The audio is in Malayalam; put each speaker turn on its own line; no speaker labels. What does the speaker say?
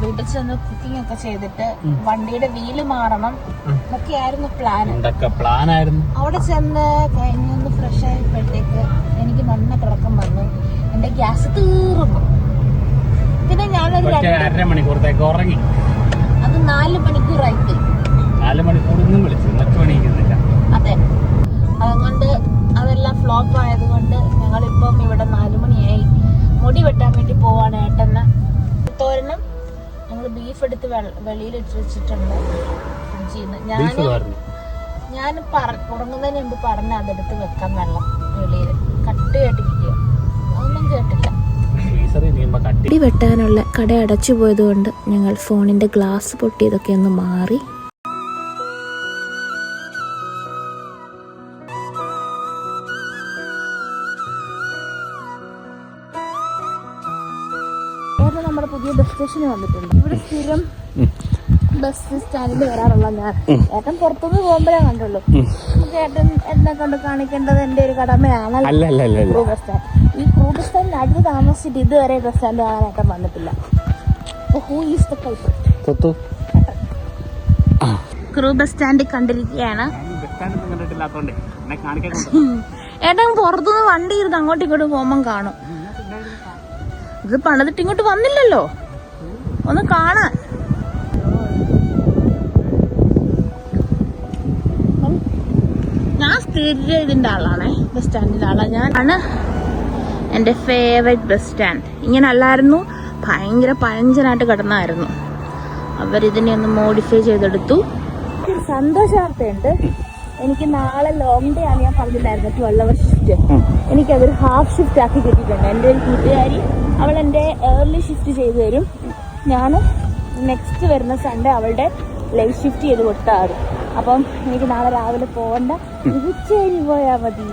വീട്ടിൽ ചെന്ന് കുക്കിംഗ് ഒക്കെ ചെയ്തിട്ട് വണ്ടിയുടെ വീല് മാറണം എന്നൊക്കെയായിരുന്നു പ്ലാൻ. അവിടെ ചെന്ന് കഴിഞ്ഞൊന്ന് ഫ്രഷ് ആയപ്പോഴത്തേക്ക് എനിക്ക് നല്ല തിളക്കം വന്നു. എന്റെ ഗ്യാസ് തീർന്നു. പിന്നെ ഞാനൊരു
2.5 മണിക്കൂറത്തേക്ക് ഉറങ്ങി.
അത് 4 മണിക്കൂറായിട്ട്
4 മണിക്കൂറൊന്നും വിളിച്ചു.
അതെ, അതുകൊണ്ട് അതെല്ലാം ഫ്ലോപ്പ് ആയതുകൊണ്ട് ഞങ്ങളിപ്പം ഇവിടെ 4 മണിയായി. മുടി വെട്ടാൻ വേണ്ടി പോവാണ് ഏട്ടന്. തോരനും ഞങ്ങൾ ബീഫ് എടുത്ത് വെളിയിൽ ഇട്ട് വെച്ചിട്ടുണ്ട് ഫ്രിഡ്ജിന്ന്. ഞാൻ ഉറങ്ങുന്നതിന് മുമ്പ് പറഞ്ഞ അതെടുത്ത് വെക്കാൻ വെള്ളം വെളിയിൽ കട്ട് കേട്ടിരിക്കുക. അതൊന്നും കേട്ടില്ല. മുടി വെട്ടാനുള്ള കട അടച്ചു പോയതുകൊണ്ട് ഞങ്ങൾ ഫോണിന്റെ ഗ്ലാസ് പൊട്ടിയതൊക്കെ ഒന്ന് മാറി. നമ്മുടെ പുതിയ ബസ് സ്റ്റേഷന് വന്നിട്ടുണ്ട്. ഇവിടെ സ്ഥിരം ബസ് സ്റ്റാൻഡിൽ വരാറുള്ള ഞാൻ. ഏട്ടൻ പുറത്തുനിന്ന് പോകുമ്പോഴേ കണ്ടുള്ളൂ. നമുക്ക് ഏട്ടനെ കൊണ്ട് കാണിക്കേണ്ടത് എന്റെ ഒരു കടമയാണല്ലോ. ക്രൂ ബസ് സ്റ്റാൻഡ്. ഈ ക്രൂ ബസ് സ്റ്റാൻഡിന് അടുത്ത് താമസിച്ചിട്ട് ഇതുവരെ ബസ് സ്റ്റാൻഡ് കാണാൻ ഏട്ടൻ വന്നിട്ടില്ല. ക്രൂ ബസ് സ്റ്റാൻഡ് കണ്ടിരിക്കുകയാണ്. ഏട്ടൻ പുറത്തുനിന്ന് വണ്ടി ഇരുന്ന് അങ്ങോട്ടും ഇങ്ങോട്ടും പോകുമ്പം കാണും. ഇത് പണിതിട്ട് ഇങ്ങോട്ട് വന്നില്ലല്ലോ ഒന്ന് കാണാൻ. ഞാൻ സ്ഥിരം ഇതിന്റെ ആളാണേ, ബസ് സ്റ്റാൻഡിന്റെ ആളാണ്. ഞാനാണ് എന്റെ ഫേവറേറ്റ് ബസ് സ്റ്റാൻഡ്. ഇങ്ങനെ അല്ലായിരുന്നു, ഭയങ്കര പഴഞ്ചനായിട്ട് കിടന്നായിരുന്നു. അവരിതിനെ ഒന്ന് മോഡിഫൈ ചെയ്തെടുത്തു. സന്തോഷ വാർത്തയുണ്ട്. എനിക്ക് നാളെ ലോങ് ഡേ ആണ് ഞാൻ പറഞ്ഞിട്ടുണ്ടായിരുന്നു, 12 hour ഷിഫ്റ്റ്. എനിക്കതൊരു ഹാഫ് ഷിഫ്റ്റ് ആക്കി കിട്ടിയിട്ടുണ്ട്. എൻ്റെ ഒരു കൂട്ടുകാരി അവൾ എൻ്റെ ഏർലി ഷിഫ്റ്റ് ചെയ്തു തരും. ഞാൻ നെക്സ്റ്റ് വരുന്ന സൺഡേ അവളുടെ ലൈറ്റ് ഷിഫ്റ്റ് ചെയ്ത് കൊടുത്താറ്. അപ്പം എനിക്ക് നാളെ രാവിലെ പോകണ്ട, ഉച്ചകഴിഞ്ഞ് പോയാൽ മതി.